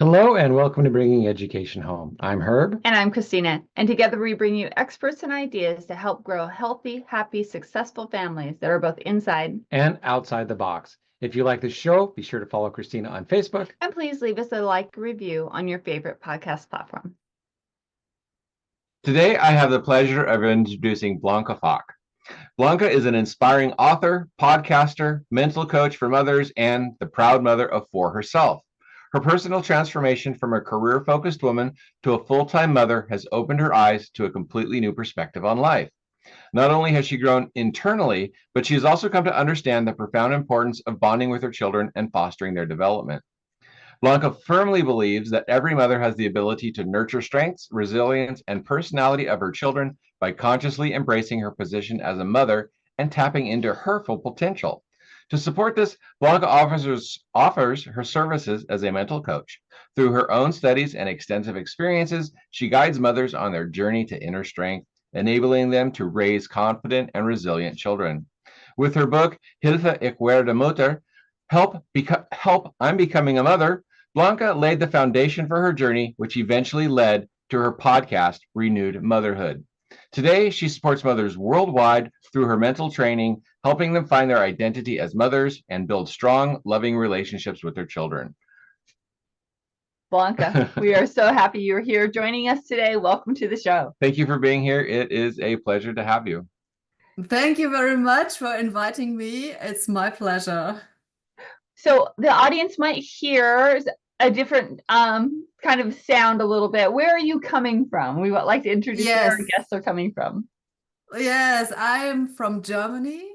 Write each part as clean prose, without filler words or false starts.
Hello and welcome to Bringing Education Home. I'm Herb. And I'm Christina. And together we bring you experts and ideas to help grow healthy, happy, successful families that are both inside and outside the box. If you like the show, be sure to follow Christina on Facebook. And please leave us a like review on your favorite podcast platform. Today, I have the pleasure of introducing Blanka Falk. Blanka is an inspiring author, podcaster, mental coach for mothers, and the proud mother of four herself. Her personal transformation from a career-focused woman to a full-time mother has opened her eyes to a completely new perspective on life. Not only has she grown internally, but she has also come to understand the profound importance of bonding with her children and fostering their development. Blanka firmly believes that every mother has the ability to nurture strengths, resilience, and personality of her children by consciously embracing her position as a mother and tapping into her full potential. To support this, Blanka offers her services as a mental coach. Through her own studies and extensive experiences, she guides mothers on their journey to inner strength, enabling them to raise confident and resilient children. With her book, Hilfe, ik werde moeder, Help, I'm Becoming a Mother, Blanka laid the foundation for her journey, which eventually led to her podcast, Renewed Motherhood. Today, she supports mothers worldwide through her mental training, helping them find their identity as mothers and build strong, loving relationships with their children. Blanka, we are so happy you're here joining us today. Welcome to the show. Thank you for being here. It is a pleasure to have you. Thank you very much for inviting me. It's my pleasure. So the audience might hear a different kind of sound a little bit. Where are you coming from? We would like to introduce where our guests are coming from. Yes, I am from Germany.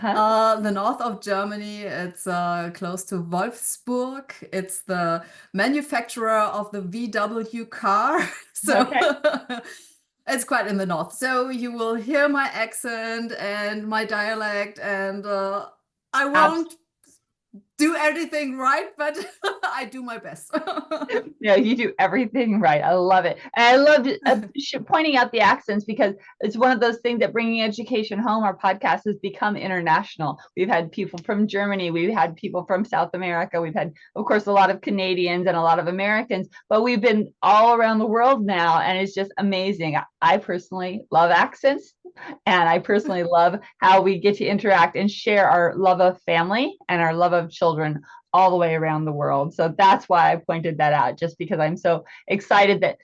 The north of Germany. It's close to Wolfsburg. It's the manufacturer of the VW car. So it's quite in the north. So you will hear my accent and my dialect, and I won't do everything right, but I do my best. No, you do everything right. I love it. And I loved pointing out the accents, because it's one of those things that Bringing Education Home, our podcast, has become international. We've had people from Germany. We've had people from South America. We've had, of course, a lot of Canadians and a lot of Americans, but we've been all around the world now. And it's just amazing. I personally love accents. And I personally love how we get to interact and share our love of family and our love of children all the way around the world. So that's why I pointed that out, just because I'm so excited that,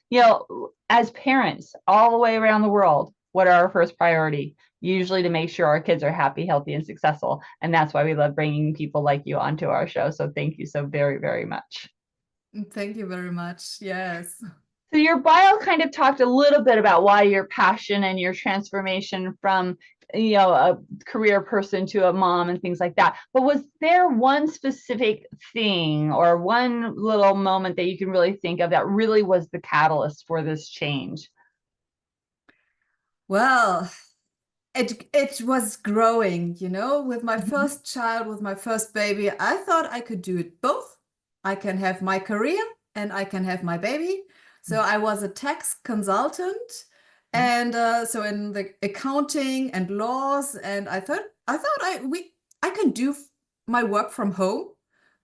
as parents all the way around the world, what are our first priority? Usually to make sure our kids are happy, healthy, and successful. And that's why we love bringing people like you onto our show. So thank you so very, very much. Thank you very much. Yes. So your bio kind of talked a little bit about why your passion and your transformation from, a career person to a mom and things like that. But was there one specific thing or one little moment that you can really think of that really was the catalyst for this change? Well, it was growing, with my first child, with my first baby. I thought I could do it both. I can have my career and I can have my baby. So I was a tax consultant, and so in the accounting and laws, and I thought I can do my work from home,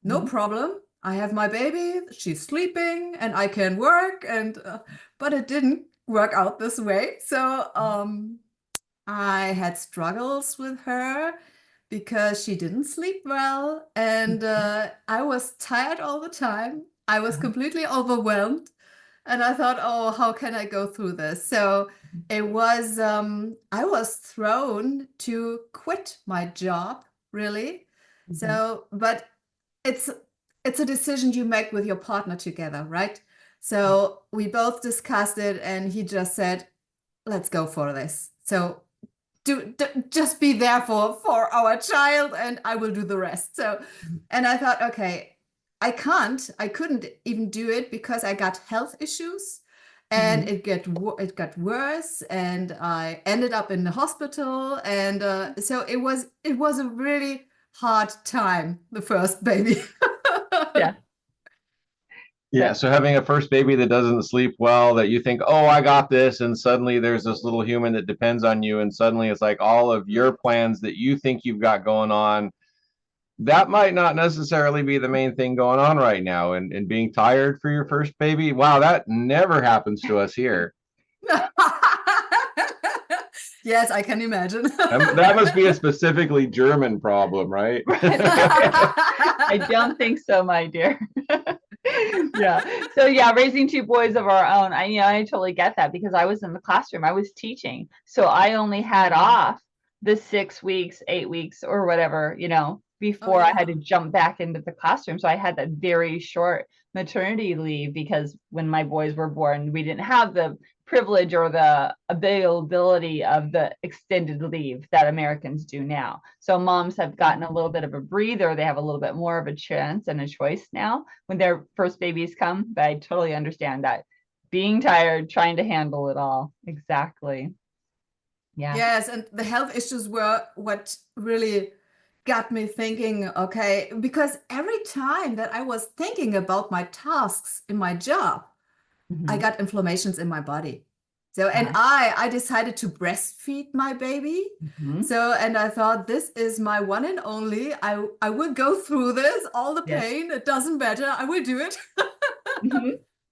no problem. I have my baby, she's sleeping, and I can work, and but it didn't work out this way. So I had struggles with her because she didn't sleep well, and I was tired all the time. I was completely overwhelmed. And I thought, oh, how can I go through this? So it was, I was thrown to quit my job, really. So, but it's a decision you make with your partner together, right? So we both discussed it, and he just said, let's go for this. So just be there for our child, and I will do the rest. So, and I thought, okay, I couldn't even do it because I got health issues, and it got worse, and I ended up in the hospital. And so it was a really hard time, the first baby. Yeah. So having a first baby that doesn't sleep well, that you think, oh, I got this, and suddenly there's this little human that depends on you, and suddenly it's like all of your plans that you think you've got going on that might not necessarily be the main thing going on right now. And being tired for your first baby, wow, that never happens to us here. Yes, I can imagine. That must be a specifically German problem, right? I don't think so, my dear. Yeah. So yeah, raising two boys of our own, I totally get that, because I was in the classroom, I was teaching. So I only had off the 6 weeks, 8 weeks, or whatever, before I had to jump back into the classroom. So I had that very short maternity leave, because when my boys were born, we didn't have the privilege or the availability of the extended leave that Americans do now. So moms have gotten a little bit of a breather. They have a little bit more of a chance and a choice now when their first babies come. But I totally understand that. Being tired, trying to handle it all. Exactly. Yeah. Yes, and the health issues were what really got me thinking, okay, because every time that I was thinking about my tasks in my job, I got inflammations in my body. So, and I decided to breastfeed my baby. So, and I thought, this is my one and only. I will go through this, all the pain. It doesn't matter. I will do it.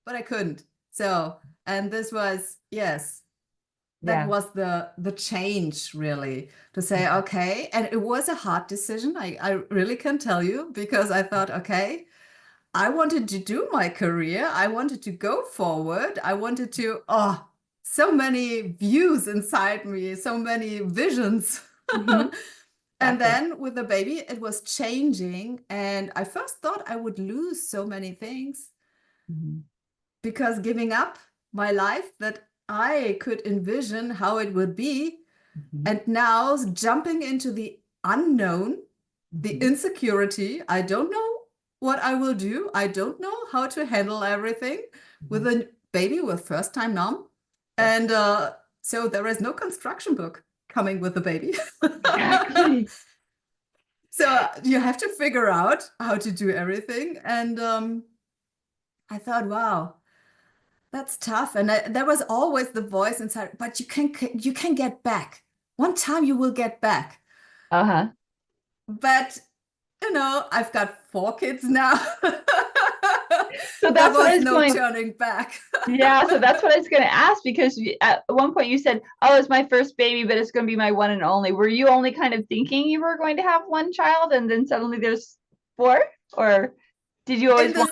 But I couldn't. So, and this was, yes, that was the change, really, to say, okay. And it was a hard decision. I really can tell you, because I thought, okay, I wanted to do my career. I wanted to go forward. I wanted to, so many views inside me, so many visions. And then with the baby, it was changing. And I first thought I would lose so many things because giving up my life that I could envision how it would be. And now jumping into the unknown, the insecurity, I don't know what I will do. I don't know how to handle everything with a baby with first-time mom. And so there is no construction book coming with the baby. Exactly. So you have to figure out how to do everything. And I thought, wow, that's tough. And there was always the voice inside, but you can get back. One time you will get back. But I've got 4 kids now. So that's what I was no turning back. Yeah, so that's what I was going to ask, because at one point you said, oh, it's my first baby, but it's going to be my one and only. Were you only kind of thinking you were going to have one child and then suddenly there's 4? Or did you always want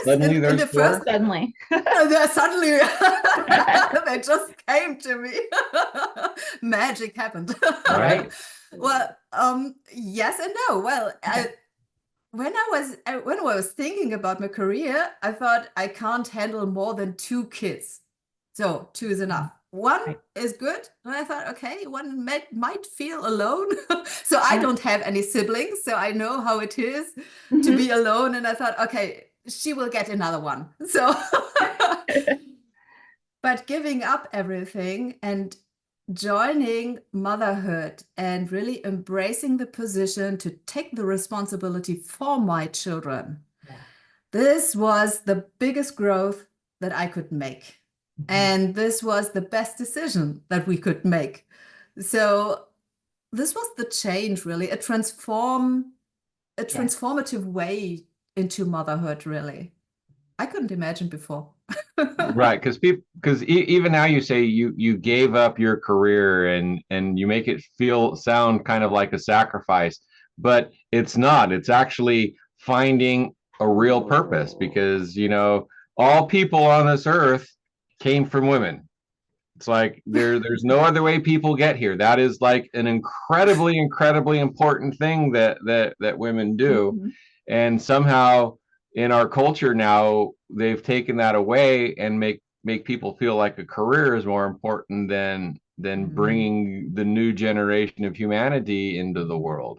suddenly there's the 4? Suddenly. Suddenly they just came to me. Magic happened. Right. Well, yes and no. Well, when I was thinking about my career, I thought I can't handle more than 2 kids. So 2 is enough. 1 is good. And I thought, okay, 1 might feel alone. So I don't have any siblings. So I know how it is to be alone. And I thought, okay, she will get another one. So, but giving up everything and joining motherhood and really embracing the position to take the responsibility for my children. This was the biggest growth that I could make. And this was the best decision that we could make. So this was the change, really, a transformative way into motherhood, really. I couldn't imagine before. Right, because even now you say you gave up your career and you make it sound kind of like a sacrifice, but it's not. It's actually finding a real purpose, because all people on this earth came from women. It's like there's no other way people get here. That is like an incredibly important thing that women do. And somehow in our culture now, they've taken that away and make people feel like a career is more important than bringing the new generation of humanity into the world.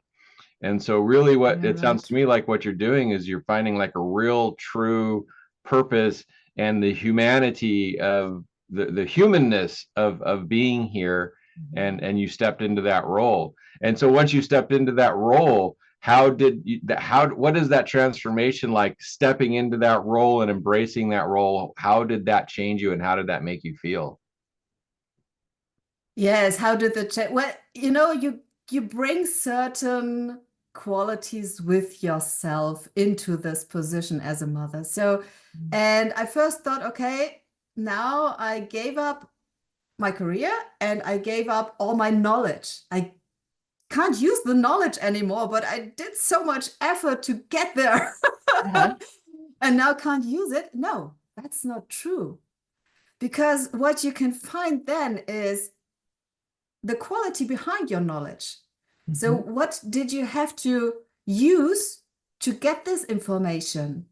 And so really sounds to me like what you're doing is you're finding like a real true purpose and the humanity of the humanness of being here, and you stepped into that role. And so once you stepped into that role, what is that transformation like, stepping into that role and embracing that role? How did that change you, and how did that make you feel? Yes, how did the change? Well, you bring certain qualities with yourself into this position as a mother. So, and I first thought, okay, now I gave up my career and I gave up all my knowledge. I can't use the knowledge anymore, but I did so much effort to get there and now can't use it. No, that's not true. Because what you can find then is the quality behind your knowledge. So what did you have to use to get this information?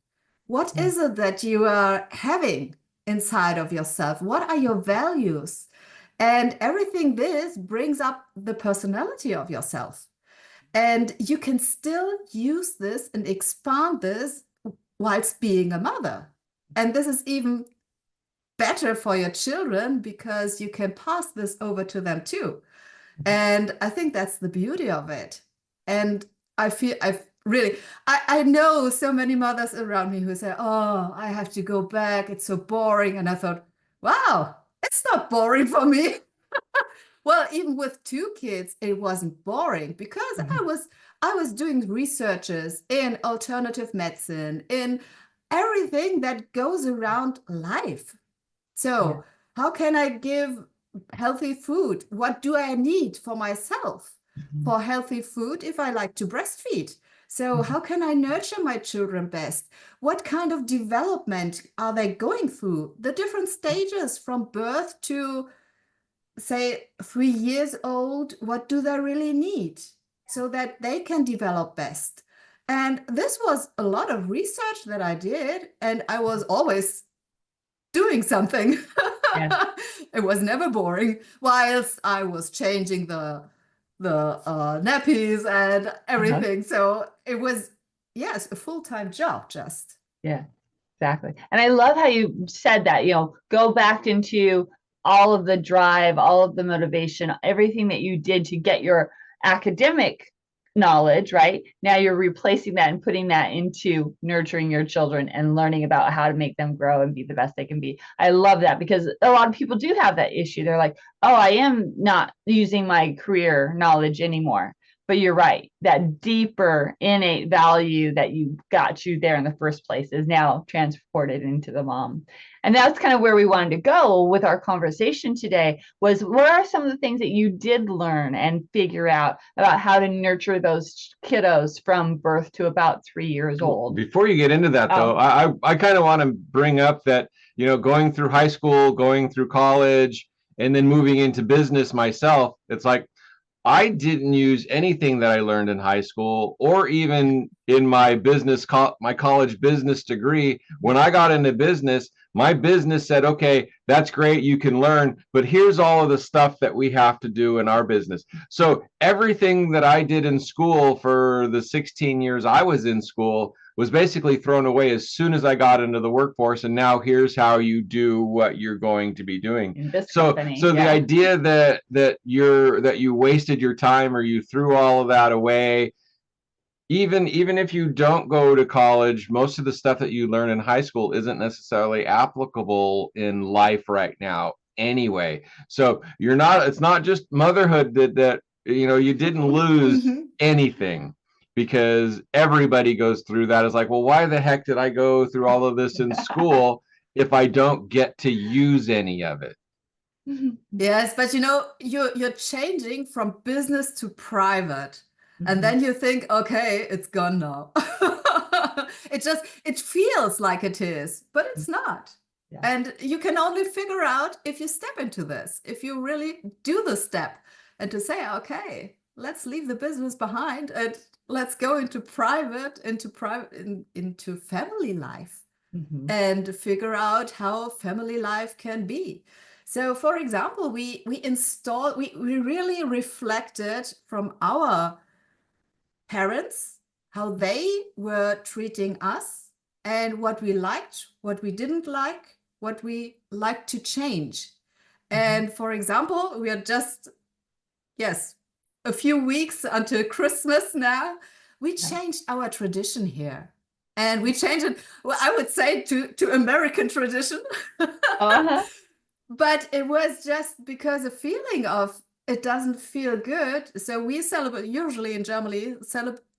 What is it that you are having inside of yourself? What are your values? And everything this brings up the personality of yourself. And you can still use this and expand this whilst being a mother. And this is even better for your children because you can pass this over to them too. And I think that's the beauty of it. And I feel I know so many mothers around me who say, oh, I have to go back. It's so boring. And I thought, wow, it's not boring for me. Well, even with 2 kids, it wasn't boring because I was doing researches in alternative medicine, in everything that goes around life. So how can I give healthy food? What do I need for myself for healthy food if I like to breastfeed? So how can I nurture my children best? What kind of development are they going through? The different stages from birth to, say, 3 years old, what do they really need so that they can develop best? And this was a lot of research that I did, and I was always doing something. It was never boring whilst I was changing the nappies and everything. So it was, yes, a full-time job just. Yeah, exactly. And I love how you said that, go back into all of the drive, all of the motivation, everything that you did to get your academic knowledge, right? Now you're replacing that and putting that into nurturing your children and learning about how to make them grow and be the best they can be. I love that because a lot of people do have that issue. They're like, oh, I am not using my career knowledge anymore. But you're right. That deeper innate value that you got you there in the first place is now transported into the mom. And that's kind of where we wanted to go with our conversation today was what are some of the things that you did learn and figure out about how to nurture those kiddos from birth to about 3 years old? Before you get into that, though, I kind of want to bring up that, going through high school, going through college, and then moving into business myself, it's like, I didn't use anything that I learned in high school or even in my my college business degree. When I got into business, my business said, okay, that's great, you can learn, but here's all of the stuff that we have to do in our business. So everything that I did in school for the 16 years I was in school was basically thrown away as soon as I got into the workforce. And now here's how you do what you're going to be doing. So the idea that you wasted your time or you threw all of that away, even if you don't go to college, most of the stuff that you learn in high school isn't necessarily applicable in life right now anyway. So it's not just motherhood that you didn't lose anything. Because everybody goes through that. It's like, well, why the heck did I go through all of this in school if I don't get to use any of it? Yes, but you're changing from business to private. And then you think, okay, it's gone now. It feels like it is, but it's not. Yeah. And you can only figure out if you step into this, if you really do the step and to say, okay, let's leave the business behind and let's go into family life and figure out how family life can be. So, for example, we really reflected from our parents how they were treating us and what we liked, what we didn't like, what we liked to change. And for example, we are just, a few weeks until Christmas now, we changed our tradition here. And we changed it, well, I would say to American tradition. But it was just because a feeling of it doesn't feel good. So we celebrate, usually in Germany,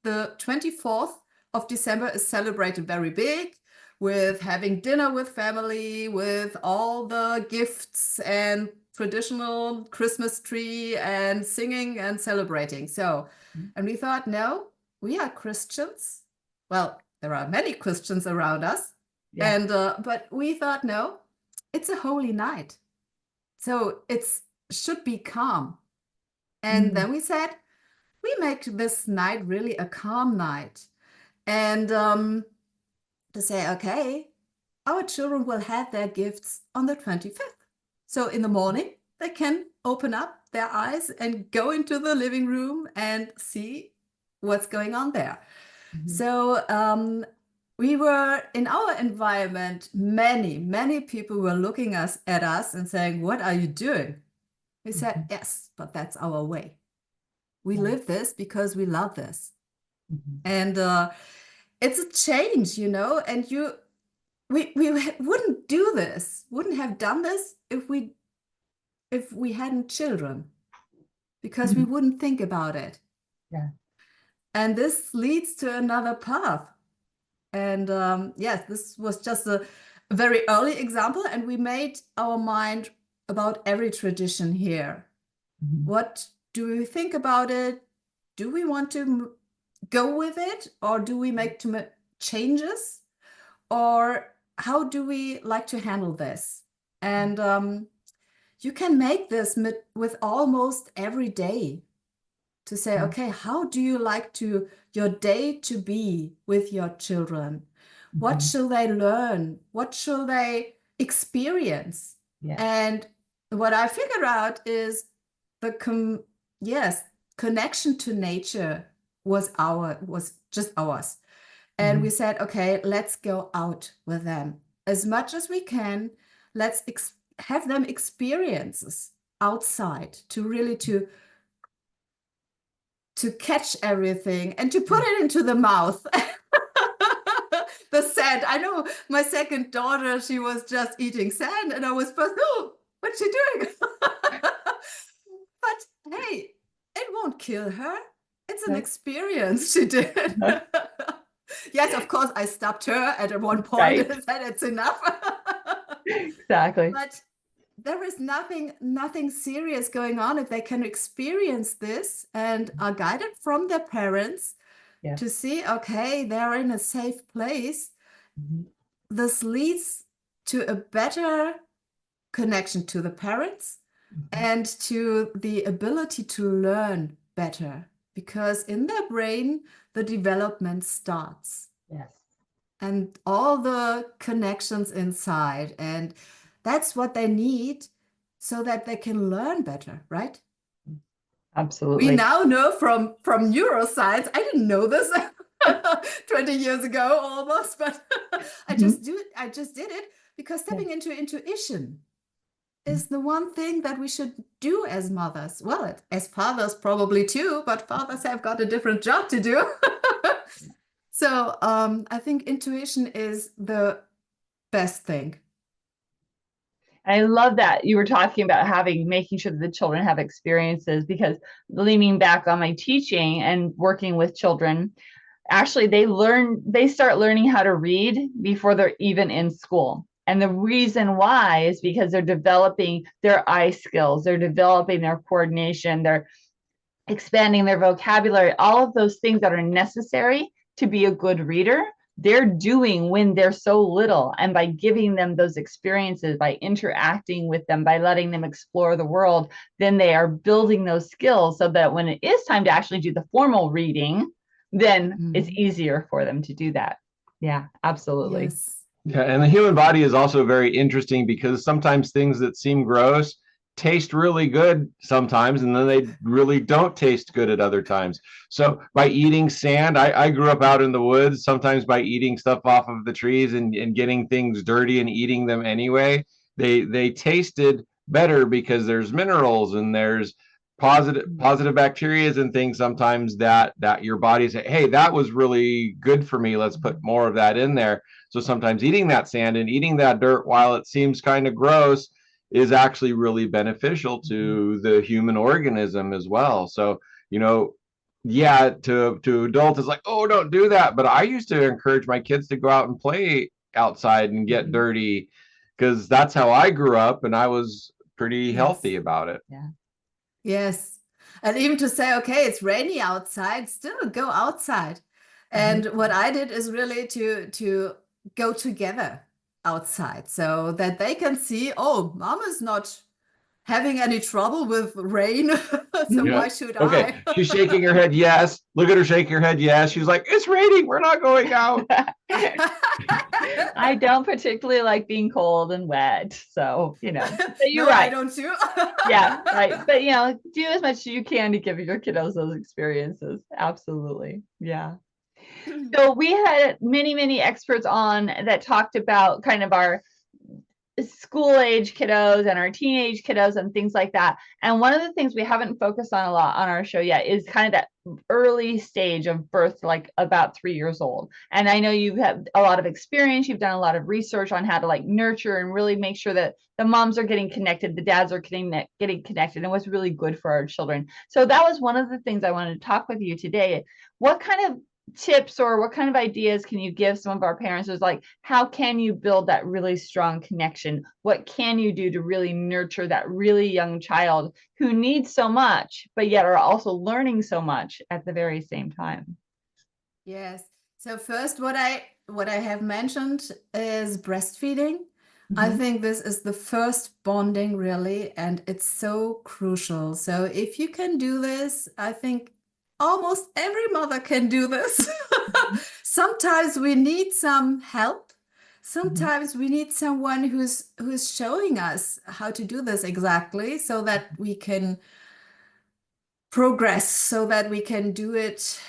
the 24th of December is celebrated very big, with having dinner with family, with all the gifts and traditional Christmas tree and singing and celebrating. So, and we thought, no, we are Christians. Well, there are many Christians around us. Yeah. And but we thought, no, it's a holy night. So it should be calm. And then we said, we make this night really a calm night. And to say, okay, our children will have their gifts on the 25th. So in the morning, they can open up their eyes and go into the living room and see what's going on there. So we were in our environment, many people were looking at us and saying, what are you doing? We said, yes, but that's our way. We live this because we love this. And it's a change, you know, and we wouldn't do this, wouldn't have done this if we hadn't children, because we wouldn't think about it. Yeah. And this leads to another path. And yes, this was just a very early example, and we made our mind about every tradition here. What do we think about it? Do we want to go with it, or do we make changes, or how do we like to handle this? And you can make this with almost every day, to say, okay, how do you like your day to be with your children? What shall they learn? What shall they experience? And what I figured out is the connection to nature was just ours. And we said, okay, let's go out with them as much as we can. Let's have them experiences outside, to really to catch everything and to put it into the mouth. The sand. I know my second daughter, she was just eating sand, and I was, oh, what's she doing? But hey, it won't kill her. It's an experience she did. Yes, of course, I stopped her at one point and said it's enough. Exactly. But there is nothing serious going on if they can experience this and are guided from their parents to see, okay, they're in a safe place. This leads to a better connection to the parents and to the ability to learn better, because in their brain, the development starts. Yes. And all the connections inside. And that's what they need so that they can learn better, right? Absolutely. We now know from neuroscience. I didn't know this 20 years ago almost, but I just did it because stepping into intuition is the one thing that we should do as mothers. Well, as fathers probably too, but fathers have got a different job to do. So I think intuition is the best thing. I love that you were talking about making sure that the children have experiences, because leaning back on my teaching and working with children, actually they start learning how to read before they're even in school. And the reason why is because they're developing their eye skills, they're developing their coordination, they're expanding their vocabulary, all of those things that are necessary to be a good reader. They're doing when they're so little, and by giving them those experiences, by interacting with them, by letting them explore the world, then they are building those skills so that when it is time to actually do the formal reading, then it's easier for them to do that. Yeah, absolutely. Yes. Yeah, and the human body is also very interesting, because sometimes things that seem gross taste really good sometimes, and then they really don't taste good at other times. So by eating sand, I grew up out in the woods, sometimes by eating stuff off of the trees and getting things dirty and eating them anyway, they tasted better because there's minerals and there's positive bacteria and things sometimes that your body say, hey, that was really good for me, let's put more of that in there. So sometimes eating that sand and eating that dirt, while it seems kind of gross, is actually really beneficial to the human organism as well. So, yeah, to adults, it's like, oh, don't do that. But I used to encourage my kids to go out and play outside and get Mhm. dirty, because that's how I grew up, and I was pretty healthy Yes. about it. Yeah. Yes. And even to say, okay, it's rainy outside, still go outside. And what I did is really to go together outside so that they can see, oh, mom is not having any trouble with rain. So Yeah. why should Okay. I? She's shaking her head. Yes. Look at her shaking her head. Yes. She's like, it's raining. We're not going out. I don't particularly like being cold and wet. So, but you're No, I right. don't too. Yeah, right. But, do as much as you can to give your kiddos those experiences. Absolutely. Yeah. So we had many, many experts on that talked about kind of our school age kiddos and our teenage kiddos and things like that. And one of the things we haven't focused on a lot on our show yet is kind of that early stage of birth, like about 3 years old. And I know you've had a lot of experience, you've done a lot of research on how to like nurture and really make sure that the moms are getting connected, the dads are getting connected, and what's really good for our children. So that was one of the things I wanted to talk with you today. What kind of tips or what kind of ideas can you give some of our parents? Is like, how can you build that really strong connection? What can you do to really nurture that really young child who needs so much, but yet are also learning so much at the very same time? Yes. So first, what I have mentioned is breastfeeding. I think this is the first bonding really, and it's so crucial. So if you can do this, I think almost every mother can do this. Sometimes we need some help. Sometimes we need someone who's showing us how to do this exactly so that we can progress, so that we can do it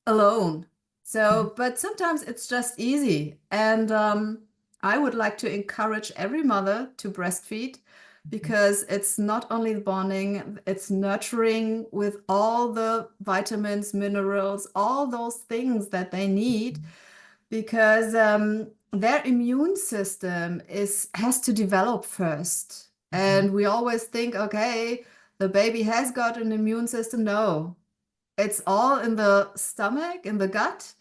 alone. So, but sometimes it's just easy. And I would like to encourage every mother to breastfeed because it's not only bonding, it's nurturing with all the vitamins, minerals, all those things that they need because their immune system has to develop first. And we always think, okay, the baby has got an immune system. No, it's all in the stomach, in the gut.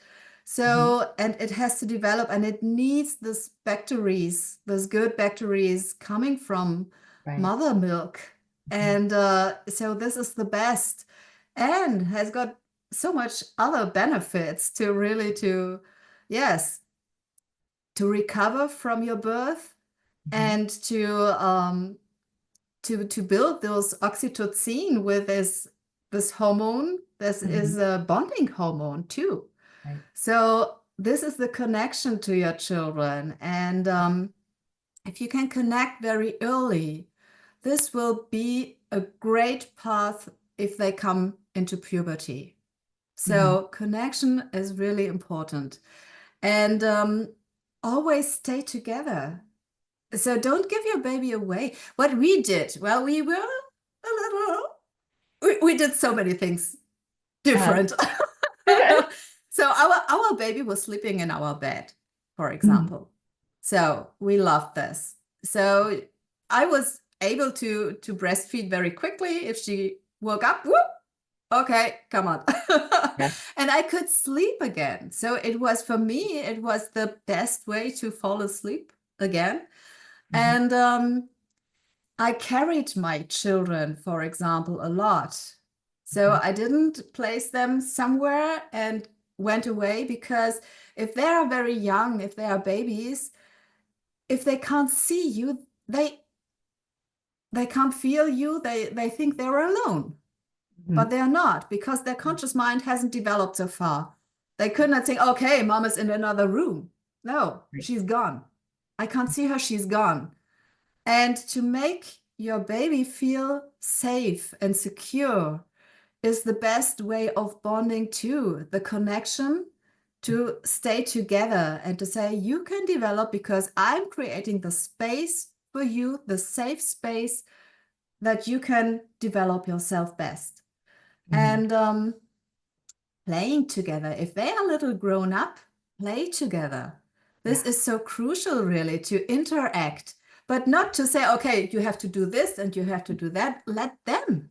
So, and it has to develop and it needs this bacteries, those good bacteries coming from mother milk. And so this is the best and has got so much other benefits to really yes, to recover from your birth and to build those oxytocin with this hormone. This is a bonding hormone too. Right. So this is the connection to your children. And if you can connect very early, this will be a great path if they come into puberty. So connection is really important. And always stay together. So don't give your baby away. What we did, well, we were a little, we did so many things different. So our baby was sleeping in our bed, for example. So we loved this. So I was able to breastfeed very quickly. If she woke up, whoop, okay, come on. And I could sleep again. So it was, for me, it was the best way to fall asleep again. And I carried my children, for example, a lot. So I didn't place them somewhere and went away, because if they are very young, if they are babies, if they can't see you, they can't feel you, they think they're alone. But they're not, because their conscious mind hasn't developed so far. They could not think, okay, mom is in another room. No, she's gone. I can't see her, she's gone. And to make your baby feel safe and secure is the best way of bonding too. The connection to stay together and to say, you can develop because I'm creating the space for you, the safe space that you can develop yourself best. And playing together. If they are a little grown up, play together. This is so crucial, really, to interact, but not to say, okay, you have to do this and you have to do that. Let them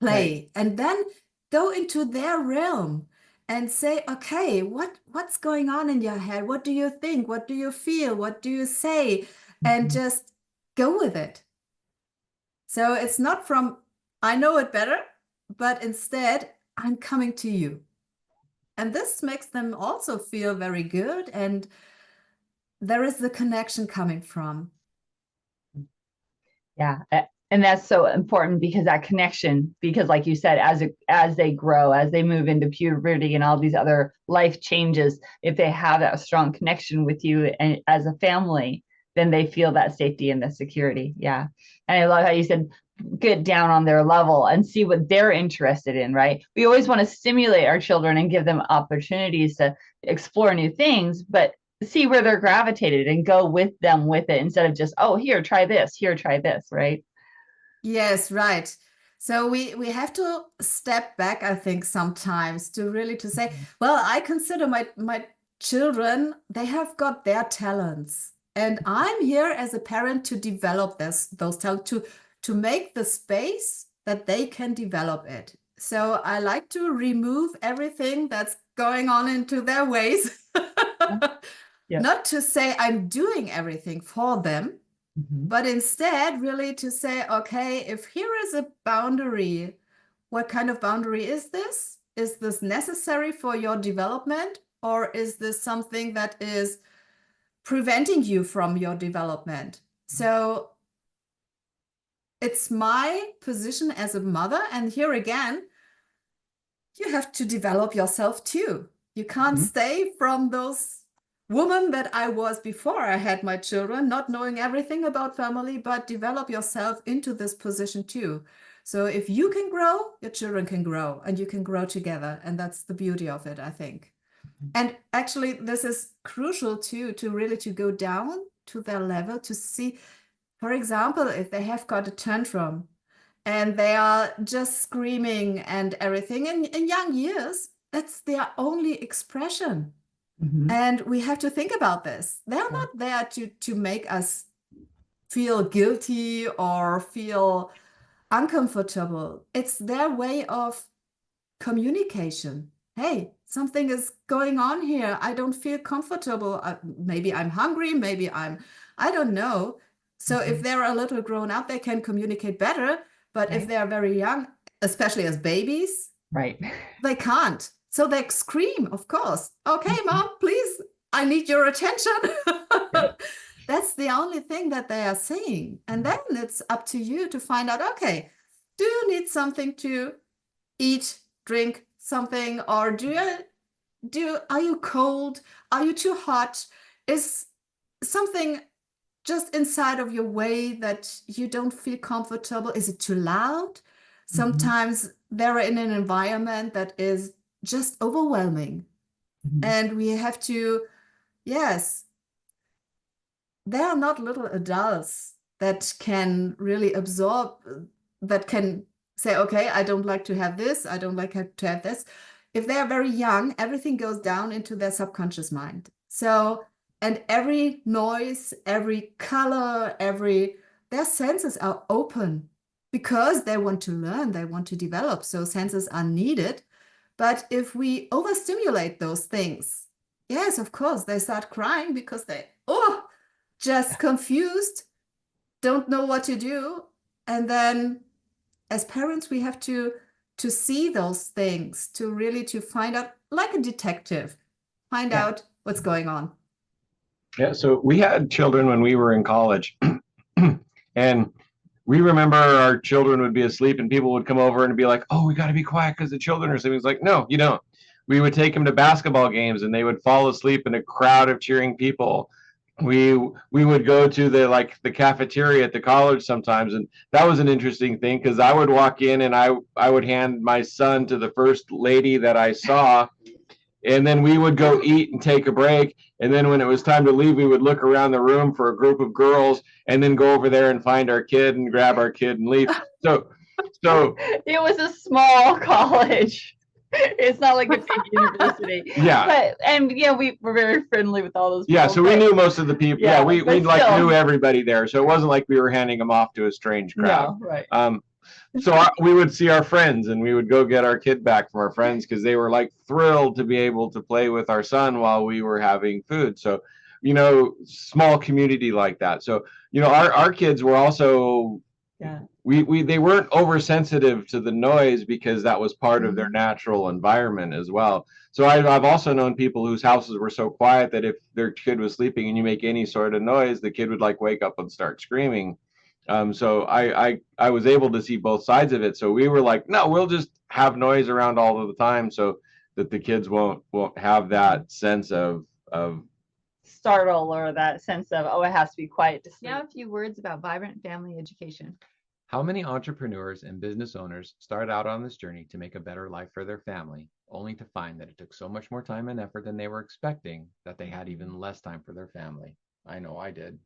play. And then go into their realm and say, okay, what's going on in your head? What do you think? What do you feel? What do you say? And just go with it. So it's not from, I know it better, but instead I'm coming to you. And this makes them also feel very good. And there is the connection coming from. Yeah. And that's so important, because that connection, because like you said, as they grow, as they move into puberty and all these other life changes, if they have that strong connection with you and as a family, then they feel that safety and the security. Yeah. And I love how you said, get down on their level and see what they're interested in, right? We always want to stimulate our children and give them opportunities to explore new things, but see where they're gravitated and go with them with it, instead of just, oh, here, try this, right? Yes, right. So we have to step back, I think, sometimes to really to say, well, I consider my children, they have got their talents. And I'm here as a parent to develop those talents, to make the space that they can develop it. So I like to remove everything that's going on into their ways. Yeah. Not to say I'm doing everything for them, but instead really to say, okay, if here is a boundary, what kind of boundary is this? Is this necessary for your development? Or is this something that is preventing you from your development? So it's my position as a mother. And here again, you have to develop yourself too. You can't stay from those woman that I was before I had my children, not knowing everything about family, but develop yourself into this position too. So if you can grow, your children can grow, and you can grow together. And that's the beauty of it, I think. And actually, this is crucial too, to really to go down to their level, to see, for example, if they have got a tantrum and they are just screaming and everything in young years, that's their only expression. And we have to think about this. They're not there to make us feel guilty or feel uncomfortable. It's their way of communication. Hey, something is going on here. I don't feel comfortable. Maybe I'm hungry. Maybe I don't know. So if they're a little grown up, they can communicate better. But if they're very young, especially as babies, they can't. So they scream, of course. Okay, mom, please, I need your attention. That's the only thing that they are saying. And then it's up to you to find out, okay, do you need something to eat, drink something? Or are you cold? Are you too hot? Is something just inside of your way that you don't feel comfortable? Is it too loud? Sometimes they're in an environment that is just overwhelming. And we have to, yes, they are not little adults that can really absorb, that can say, okay, I don't like to have this, I don't like to have this. If they are very young, everything goes down into their subconscious mind. So, and every noise, every color, their senses are open because they want to learn, they want to develop. So senses are needed. But if we overstimulate those things, yes, of course, they start crying because they, just confused, don't know what to do. And then as parents, we have to see those things, to really to find out, like a detective, find out what's going on. Yeah, so we had children when we were in college, and we remember our children would be asleep and people would come over and be like, oh, we got to be quiet because the children are sleeping. It's like, no, you don't. We would take them to basketball games and they would fall asleep in a crowd of cheering people. We would go to the cafeteria at the college sometimes, and that was an interesting thing because I would walk in and I would hand my son to the first lady that I saw, and then we would go eat and take a break. And then when it was time to leave, we would look around the room for a group of girls and then go over there and find our kid and grab our kid and leave. So it was a small college. It's not like a big university. Yeah. We were very friendly with all those people. Yeah, so we knew most of the people. Yeah, we knew everybody there. So it wasn't like we were handing them off to a strange crowd. No, right. So we would see our friends and we would go get our kid back from our friends because they were like thrilled to be able to play with our son while we were having food. So, small community like that. So, our kids were also, Yeah. they weren't oversensitive to the noise because that was part of their Mhm. natural environment as well. So I've also known people whose houses were so quiet that if their kid was sleeping and you make any sort of noise, the kid would like wake up and start screaming. So I was able to see both sides of it. So we were like, no, we'll just have noise around all of the time so that the kids won't have that sense of Startle or that sense of, oh, it has to be quiet to sleep. Now a few words about vibrant family education. How many entrepreneurs and business owners start out on this journey to make a better life for their family, only to find that it took so much more time and effort than they were expecting that they had even less time for their family? I know I did.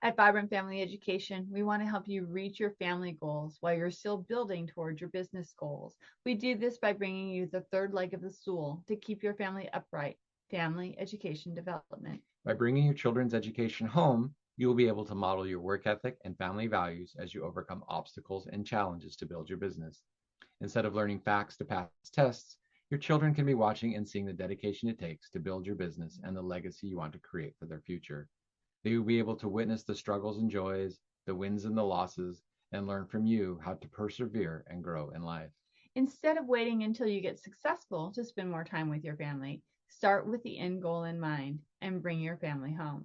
At Vibrant Family Education, we want to help you reach your family goals while you're still building towards your business goals. We do this by bringing you the third leg of the stool to keep your family upright, family education development. By bringing your children's education home, you will be able to model your work ethic and family values as you overcome obstacles and challenges to build your business. Instead of learning facts to pass tests, your children can be watching and seeing the dedication it takes to build your business and the legacy you want to create for their future. They will be able to witness the struggles and joys, the wins and the losses, and learn from you how to persevere and grow in life. Instead of waiting until you get successful to spend more time with your family, start with the end goal in mind and bring your family home.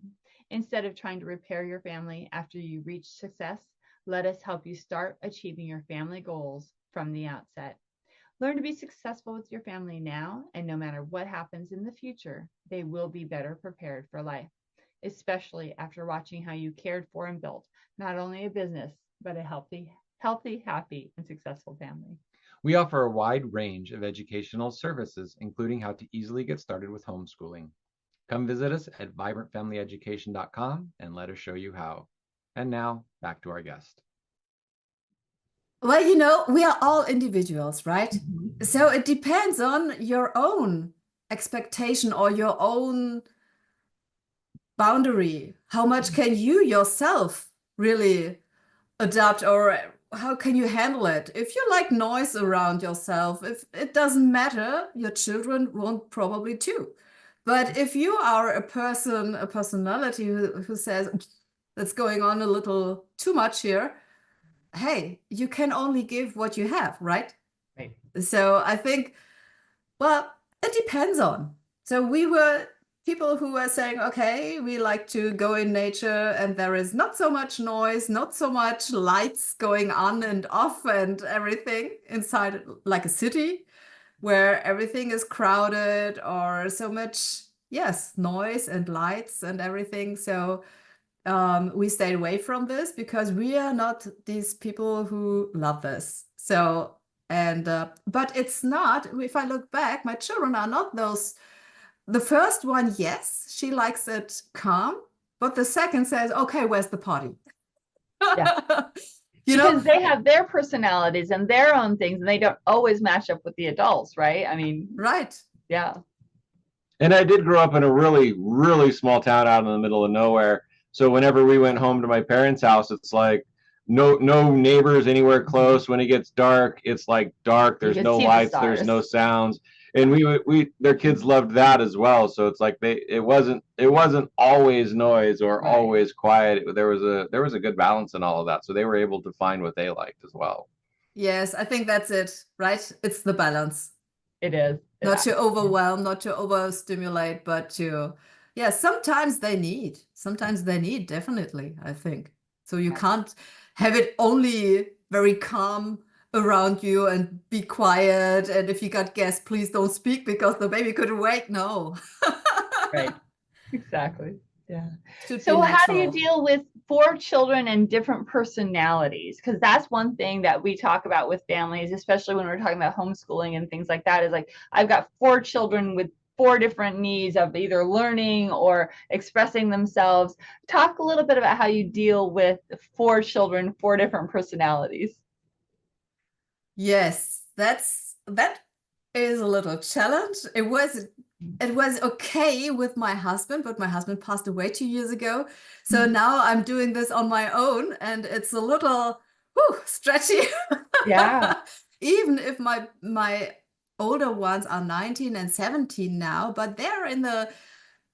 Instead of trying to repair your family after you reach success, let us help you start achieving your family goals from the outset. Learn to be successful with your family now, and no matter what happens in the future, they will be better prepared for life, especially after watching how you cared for and built not only a business, but a healthy, happy, and successful family. We offer a wide range of educational services, including how to easily get started with homeschooling. Come visit us at vibrantfamilyeducation.com and let us show you how. And now, back to our guest. Well, we are all individuals, right? Mhm. So it depends on your own expectation or your own boundary. How much can you yourself really adapt, or how can you handle it? If you like noise around yourself, if it doesn't matter, your children won't probably too. But if you are a personality who says, that's going on a little too much here, hey, you can only give what you have, right? Right. So I think, well, it depends on. So we were people who were saying, okay, we like to go in nature and there is not so much noise, not so much lights going on and off and everything inside like a city where everything is crowded or so much, yes, noise and lights and everything. So we stayed away from this because we are not these people who love this. So, and, but it's not, if I look back, my children are not those. The first one, yes, she likes it calm, but the second says, okay, where's the party? Yeah. Because they have their personalities and their own things, and they don't always match up with the adults, right? I mean, right. yeah. And I did grow up in a really, really small town out in the middle of nowhere. So whenever we went home to my parents' house, it's like no neighbors anywhere close. When it gets dark, it's like dark. There's no lights, there's no sounds. And their kids loved that as well. So it's like it wasn't always noise or Right. always quiet. There was a good balance in all of that. So they were able to find what they liked as well. Yes, I think that's it, right? It's the balance. It is. Not to overwhelm, not to overstimulate, but to, yeah, sometimes they need, definitely, I think. So you can't have it only very calm around you and be quiet. And if you got guests, please don't speak because the baby could wake. No. Right. Exactly. Yeah. Should be So how do you natural. deal with 4 children and different personalities? Because that's one thing that we talk about with families, especially when we're talking about homeschooling and things like that, is like, I've got 4 children with 4 different needs of either learning or expressing themselves. Talk a little bit about how you deal with 4 children, 4 different personalities. Yes, that is a little challenge. It was okay with my husband, but my husband passed away 2 years ago. So now I'm doing this on my own, and it's a little, stretchy. Yeah. Even if my older ones are 19 and 17 now, but they're in the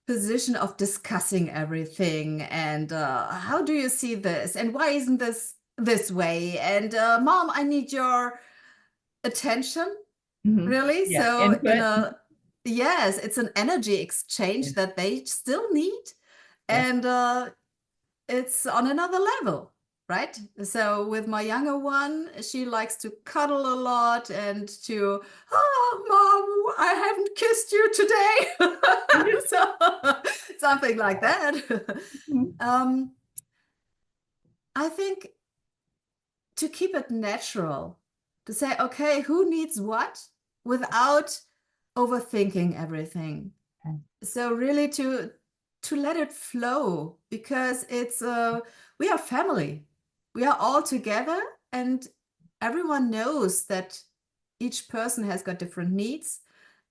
position of discussing everything. And how do you see this? And why isn't this way? And mom, I need your attention. Really? Yeah. So Input. yes, it's an energy exchange that they still need. Yeah. And it's on another level, right? So with my younger one, she likes to cuddle a lot and to, oh, mom, I haven't kissed you today. So something like that. I think to keep it natural, to say, okay, who needs what without overthinking everything. Okay. So really to let it flow, because it's we are family. We are all together, and everyone knows that each person has got different needs,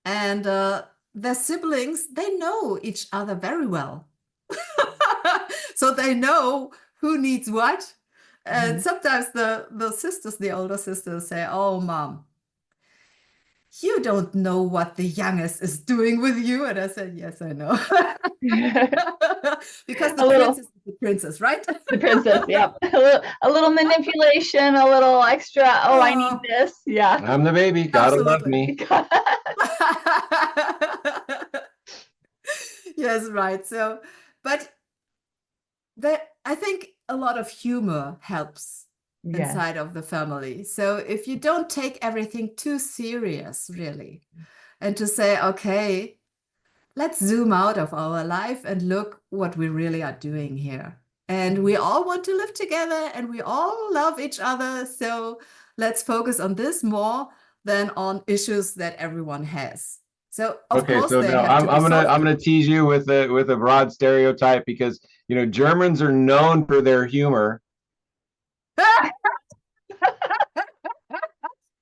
and their siblings, they know each other very well. So they know who needs what. And sometimes the sisters, the older sisters, say, oh, mom, you don't know what the youngest is doing with you. And I said, yes, I know. Because the princess is the princess, right? The princess, yeah. A little manipulation, a little extra, oh, I need this. Yeah. I'm the baby. Gotta love Absolutely. me. Yes, right. So, but I think a lot of humor helps Yes. inside of the family. So if you don't take everything too serious, really, and to say, okay, let's zoom out of our life and look what we really are doing here. And we all want to live together, and we all love each other. So let's focus on this more than on issues that everyone has. So of Okay, course so they now have to be solved. I'm gonna tease you with a broad stereotype, because Germans are known for their humor.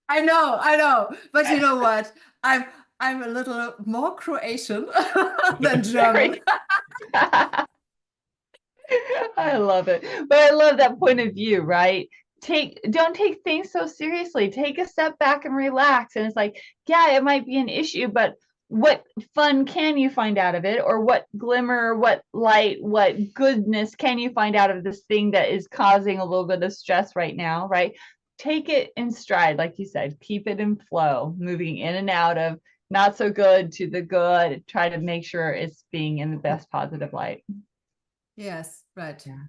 I know. But you know what? I'm a little more Croatian than German. I love it. But I love that point of view, right? Don't take things so seriously. Take a step back and relax. And it's like, yeah, it might be an issue, but what fun can you find out of it? Or what glimmer, what light, what goodness can you find out of this thing that is causing a little bit of stress right now, right? Take it in stride, like you said, keep it in flow, moving in and out of not so good to the good. Try to make sure it's being in the best positive light. Yes, right. Yeah.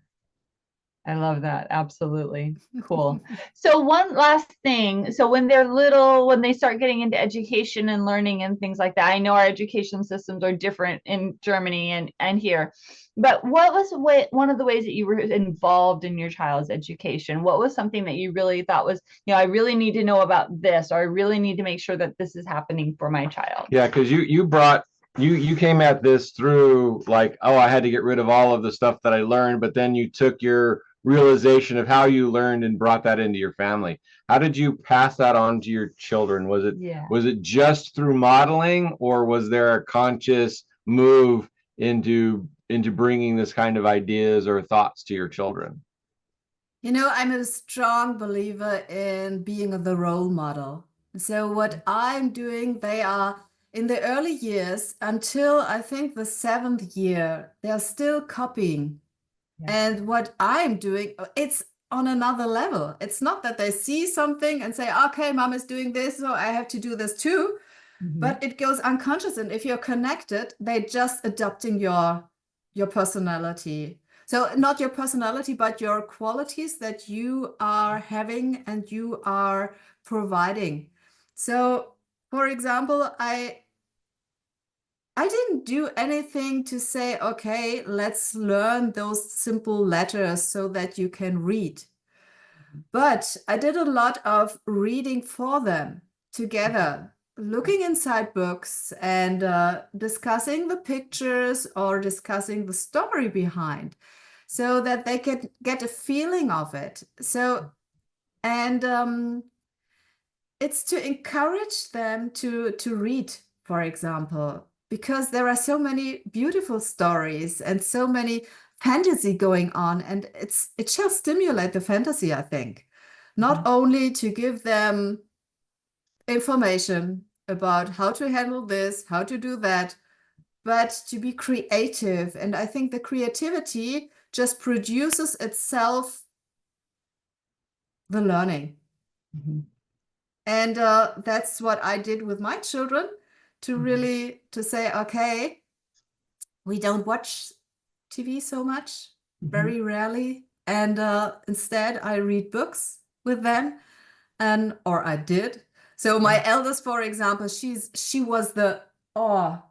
I love that. Absolutely. Cool. So one last thing. So when they're little, when they start getting into education and learning and things like that, I know our education systems are different in Germany and here, but what was one of the ways that you were involved in your child's education? What was something that you really thought was, I really need to know about this, or I really need to make sure that this is happening for my child? Yeah, because you came at this through like, oh, I had to get rid of all of the stuff that I learned, but then you took your realization of how you learned and brought that into your family. How did you pass that on to your children? Was it just through modeling, or was there a conscious move into bringing this kind of ideas or thoughts to your children? I'm a strong believer in being the role model. So what I'm doing, they are in the early years until I think the 7th year, they're still copying. And what I'm doing, it's on another level. It's not that they see something and say, okay, mom is doing this, so I have to do this too. But it goes unconscious. And if you're connected, they're just adopting your personality. So not your personality, but your qualities that you are having and you are providing. So, for example, I didn't do anything to say, okay, let's learn those simple letters so that you can read. But I did a lot of reading for them together, looking inside books and discussing the pictures or discussing the story behind, so that they could get a feeling of it. So, and it's to encourage them to read, for example, because there are so many beautiful stories and so many fantasy going on, and it shall stimulate the fantasy, I think. not only to give them information about how to handle this, how to do that, but to be creative. And I think the creativity just produces itself the learning. Mhm. And that's what I did with my children, to really to say, okay, we don't watch TV so much, very rarely. And instead I read books with them, or I did. So my eldest, for example, she was the, oh,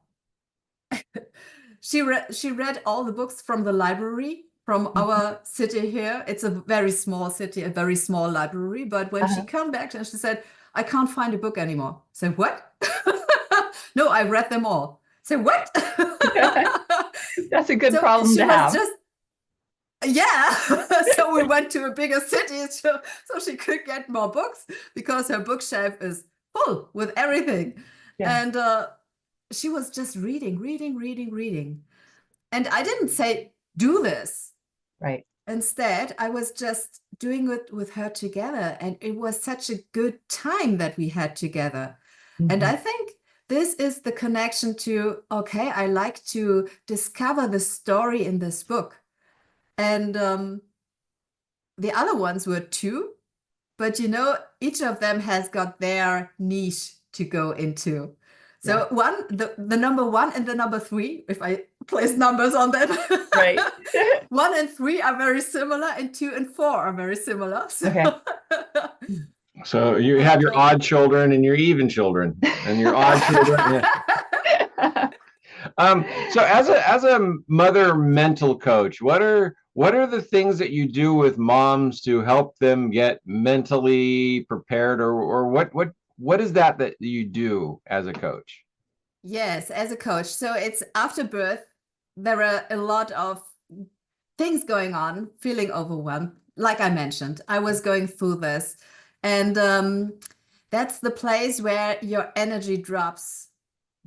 she read all the books from the library from our city here. It's a very small city, a very small library. But when she came back and she said, I can't find a book anymore. I said, what? No, I read them all. I said, what? That's a good So problem she to was have. just, yeah. So we went to a bigger city so she could get more books, because her bookshelf is full with everything. Yeah. And she was just reading. And I didn't say, do this. Right. Instead, I was just doing it with her together. And it was such a good time that we had together. And I think this is the connection to, okay, I like to discover the story in this book. And the other ones were too, but each of them has got their niche to go into. So the number 1 and the number 3, if I place numbers on them, Right. 1 and 3 are very similar, and 2 and 4 are very similar. So, Okay. So you have your odd children and your even children, and your odd children. Yeah. So as a mother mental coach, what are the things that you do with moms to help them get mentally prepared, or what is that you do as a coach? Yes, as a coach. So it's after birth, there are a lot of things going on, feeling overwhelmed. Like I mentioned, I was going through this, and that's the place where your energy drops,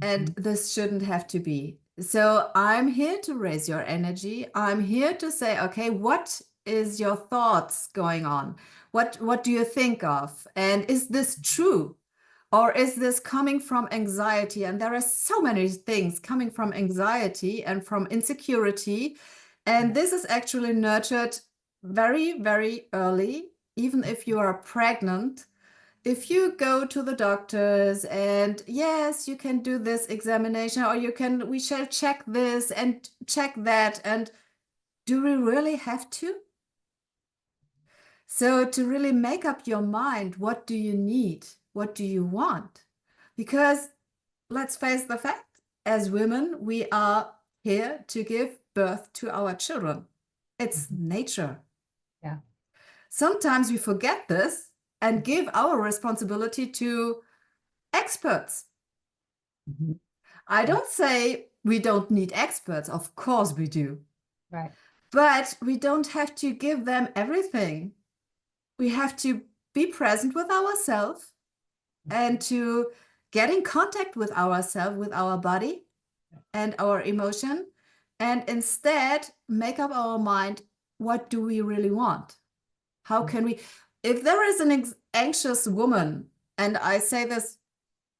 and this shouldn't have to be. So I'm here to raise your energy. I'm here to say, okay, what is your thoughts going on? What do you think of? And is this true? Or is this coming from anxiety? And there are so many things coming from anxiety and from insecurity. And this is actually nurtured very, very early, even if you are pregnant. If you go to the doctors and yes, you can do this examination, or we shall check this and check that. And do we really have to? So to really make up your mind, what do you need? What do you want? Because let's face the fact, as women, we are here to give birth to our children. It's nature. Yeah. Sometimes we forget this and give our responsibility to experts. I don't say we don't need experts. Of course we do. Right. But we don't have to give them everything. We have to be present with ourselves and to get in contact with ourselves, with our body and our emotion, and instead make up our mind, what do we really want? How can we, if there is an anxious woman, and I say this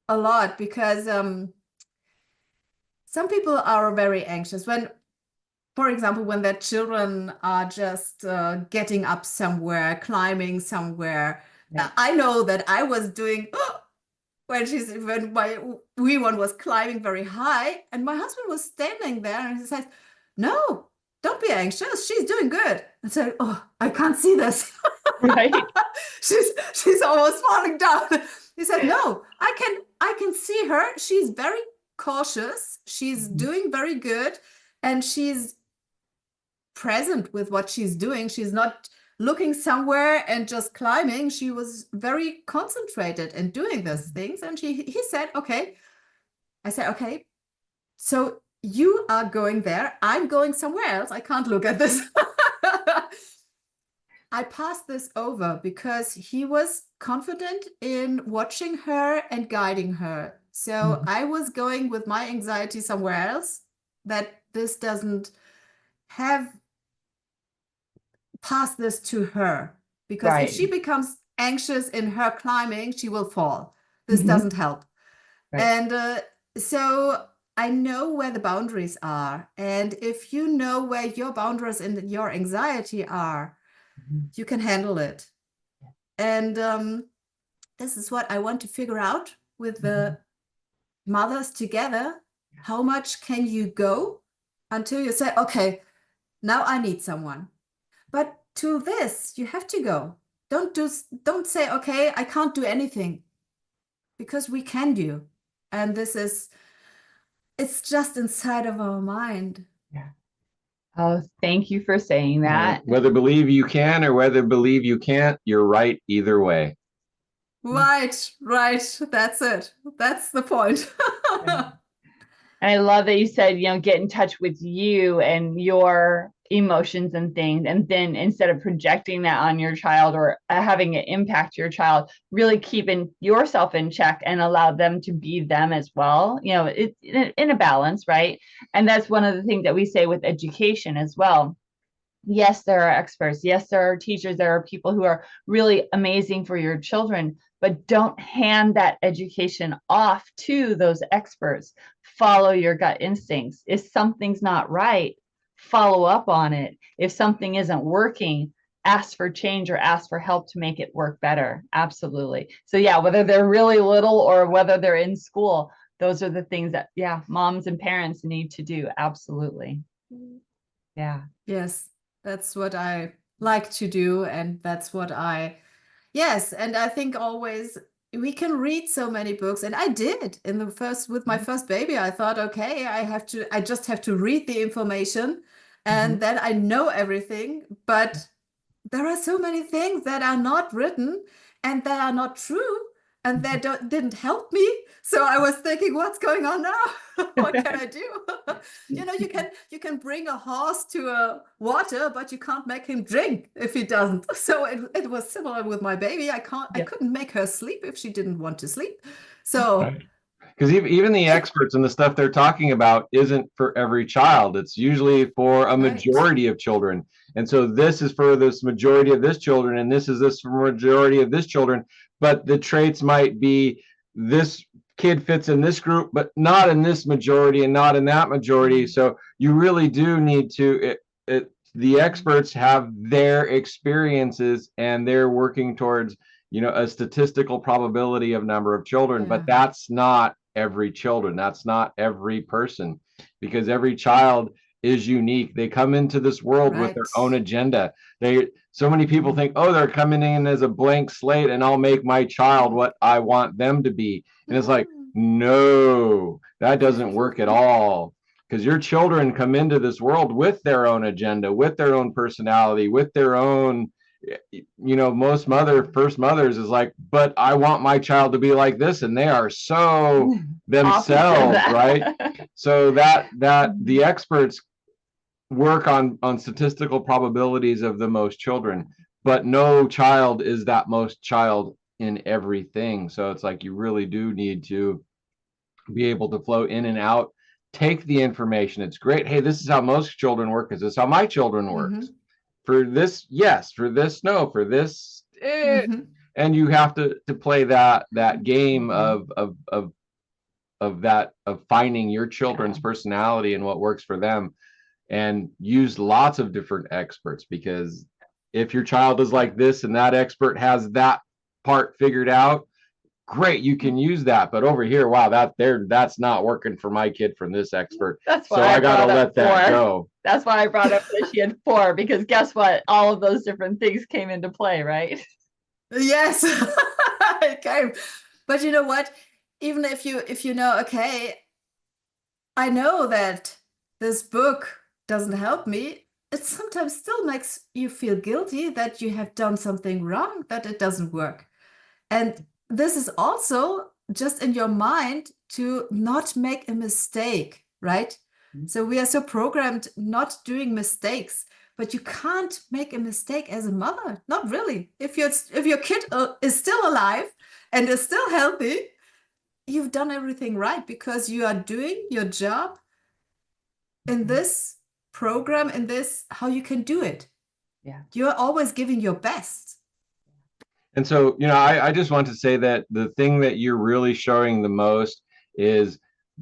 a lot because some people are very anxious when, for example, when their children are just getting up somewhere, climbing somewhere. Yeah. I know that I was doing, when my wee one was climbing very high, and my husband was standing there and he says, no, don't be anxious. She's doing good. I said, oh, I can't see this. Right. she's almost falling down. He said, no, I can see her. She's very cautious. She's doing very good. And she's present with what she's doing. She's not looking somewhere and just climbing. She was very concentrated in doing those things. And he said, okay. I said, okay, so you are going there. I'm going somewhere else. I can't look at this. I passed this over because he was confident in watching her and guiding her. So I was going with my anxiety somewhere else, that this doesn't have pass this to her, because if she becomes anxious in her climbing, she will fall. This Mhm. doesn't help. Right. And so I know where the boundaries are. And if you know where your boundaries and your anxiety are, you can handle it. And this is what I want to figure out with the mothers together. How much can you go until you say, okay, now I need someone. But to this, you have to go. Don't say, okay, I can't do anything, because we can do. And it's just inside of our mind. Yeah. Oh, thank you for saying that. Whether believe you can or whether believe you can't, you're right either way. Right. That's it. That's the point. And I love that you said, get in touch with you and your emotions and things. And then instead of projecting that on your child or having it impact your child, really keeping yourself in check and allow them to be them as well. It's in a balance, right? And that's one of the things that we say with education as well. Yes, there are experts. Yes, there are teachers. There are people who are really amazing for your children, but don't hand that education off to those experts. Follow your gut instincts. If something's not right, follow up on it. If something isn't working, ask for change or ask for help to make it work better. Absolutely. So yeah, whether they're really little or whether they're in school, those are the things that, moms and parents need to do. Absolutely. Yeah. Yes, that's what I like to do. And that's what yes. And I think always we can read so many books. And I did with my first baby. I thought, okay, I just have to read the information and then I know everything. But there are so many things that are not written and that are not true and that didn't help me. So I was thinking, what's going on now? What can I do? You can bring a horse to a water, but you can't make him drink if he doesn't. So it was similar with my baby. I couldn't make her sleep if she didn't want to sleep. So because even the experts and the stuff they're talking about isn't for every child. It's usually for a majority of children. And so this is for this majority of this children, and this for majority of this children. But the traits might be this kid fits in this group, but not in this majority and not in that majority. So you really do need to, the experts have their experiences and they're working towards, a statistical probability of number of children, but that's not every children. That's not every person, because every child is unique. They come into this world with their own agenda. So many people think, oh, they're coming in as a blank slate and I'll make my child what I want them to be. And it's like, no, that doesn't work at all. Because your children come into this world with their own agenda, with their own personality, with their own, most first mothers is like, but I want my child to be like this, and they are so themselves, right? So that the experts work on statistical probabilities of the most children, but no child is that most child in everything. So it's like you really do need to be able to flow in and out, take the information. It's great. Hey, this is how most children work. Is this how my children worked? For this, yes. For this, no. For this, and you have to play that game of finding your children's personality and what works for them, and use lots of different experts. Because if your child is like this and that expert has that part figured out, great, you can use that. But over here, wow, that's not working for my kid from this expert. That's why so I gotta let that go. That's why I brought up that she had 4, because guess what? All of those different things came into play, right? Yes, it came. But you know what? Even if you know, okay, I know that this book doesn't help me, it sometimes still makes you feel guilty that you have done something wrong, that it doesn't work. And this is also just in your mind to not make a mistake, right? So we are so programmed not doing mistakes, but you can't make a mistake as a mother. Not really. If your kid is still alive and is still healthy, you've done everything right, because you are doing your job in this program, in this how you can do it. Yeah. You're always giving your best. And so, I just want to say that the thing that you're really showing the most is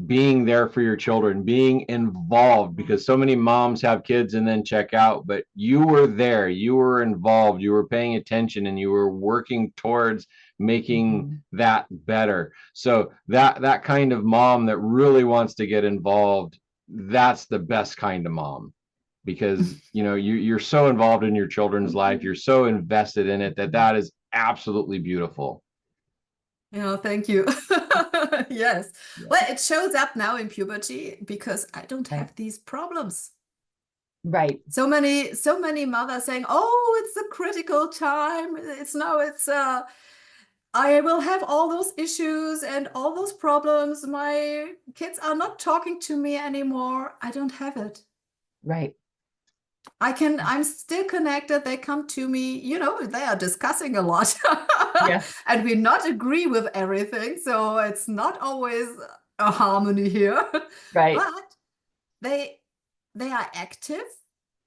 being there for your children, being involved, because so many moms have kids and then check out, but you were there, you were involved, you were paying attention, and you were working towards making that better. So that kind of mom that really wants to get involved, that's the best kind of mom, because you're so involved in your children's life, you're so invested in it, that is absolutely beautiful. Thank you. Yes. Well, it shows up now in puberty because I don't have these problems. Right. So many mothers saying, "Oh, it's a critical time. I will have all those issues and all those problems. My kids are not talking to me anymore." I don't have it. Right. I'm still connected. They come to me, they are discussing a lot. Yes. And we not agree with everything. So it's not always a harmony here. Right. But they are active.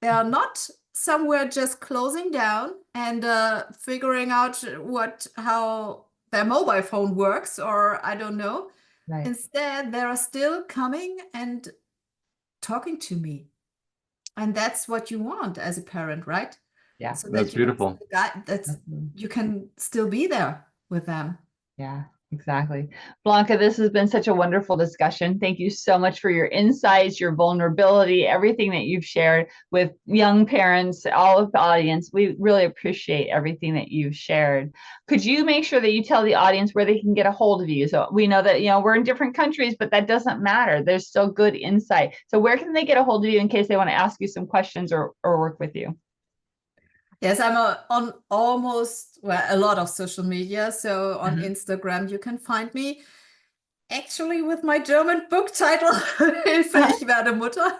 They are not somewhere just closing down and figuring out how their mobile phone works, or I don't know. Right. Instead, they are still coming and talking to me. And that's what you want as a parent, right? Yeah. So that's beautiful. You can still be there with them. Yeah, exactly. Blanka, this has been such a wonderful discussion. Thank you so much for your insights, your vulnerability, everything that you've shared with young parents, all of the audience. We really appreciate everything that you've shared. Could you make sure that you tell the audience where they can get a hold of you? So we know that, we're in different countries, but that doesn't matter. There's still good insight. So where can they get a hold of you in case they want to ask you some questions or work with you? Yes, I'm on a lot of social media. So on Instagram, you can find me actually with my German book title, Hilfe, ich werde Mutter.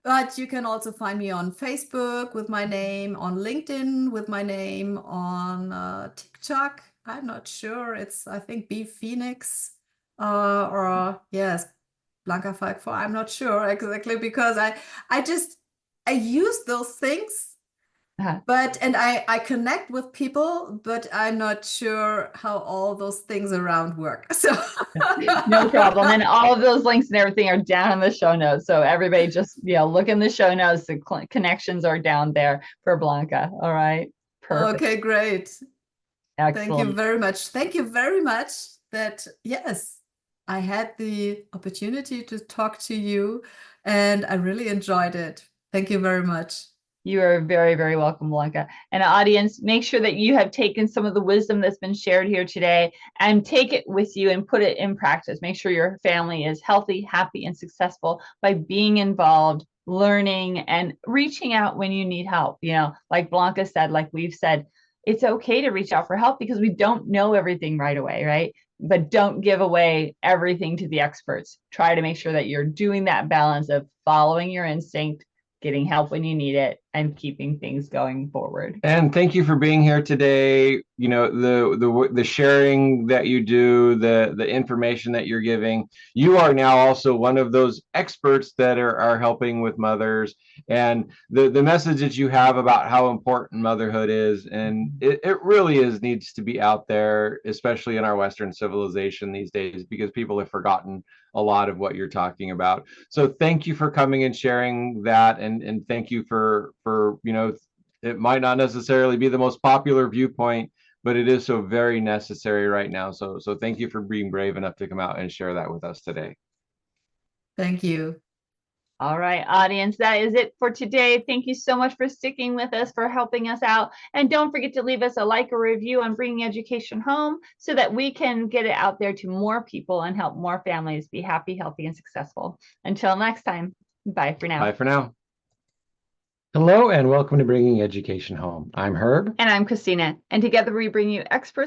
But you can also find me on Facebook with my name, on LinkedIn with my name, on TikTok. I'm not sure. It's, I think, B Phoenix or yes, Blanka Falk. I'm not sure exactly because I use those things. But I connect with people, but I'm not sure how all those things around work. So no problem. And all of those links and everything are down in the show notes. So everybody just look in the show notes. The connections are down there for Blanka. All right. Perfect. Okay, great. Excellent. Thank you very much. Thank you very much that, yes, I had the opportunity to talk to you and I really enjoyed it. Thank you very much. You are very, very welcome, Blanka. And audience, make sure that you have taken some of the wisdom that's been shared here today and take it with you and put it in practice. Make sure your family is healthy, happy, and successful by being involved, learning, and reaching out when you need help. Like Blanka said, like we've said, it's okay to reach out for help because we don't know everything right away, right? But don't give away everything to the experts. Try to make sure that you're doing that balance of following your instinct, getting help when you need it, and keeping things going forward. And thank you for being here today. The sharing that you do, the information that you're giving. You are now also one of those experts that are helping with mothers, and the message that you have about how important motherhood is, and it really needs to be out there, especially in our Western civilization these days, because people have forgotten a lot of what you're talking about. So thank you for coming and sharing that, and thank you for it might not necessarily be the most popular viewpoint, but it is so very necessary right now. So thank you for being brave enough to come out and share that with us today. Thank you. All right, audience, that is it for today. Thank you so much for sticking with us, for helping us out. And don't forget to leave us a like or review on Bringing Education Home so that we can get it out there to more people and help more families be happy, healthy, and successful. Until next time, bye for now. Bye for now. Hello and welcome to Bringing Education Home. I'm Herb. And I'm Christina. And together we bring you experts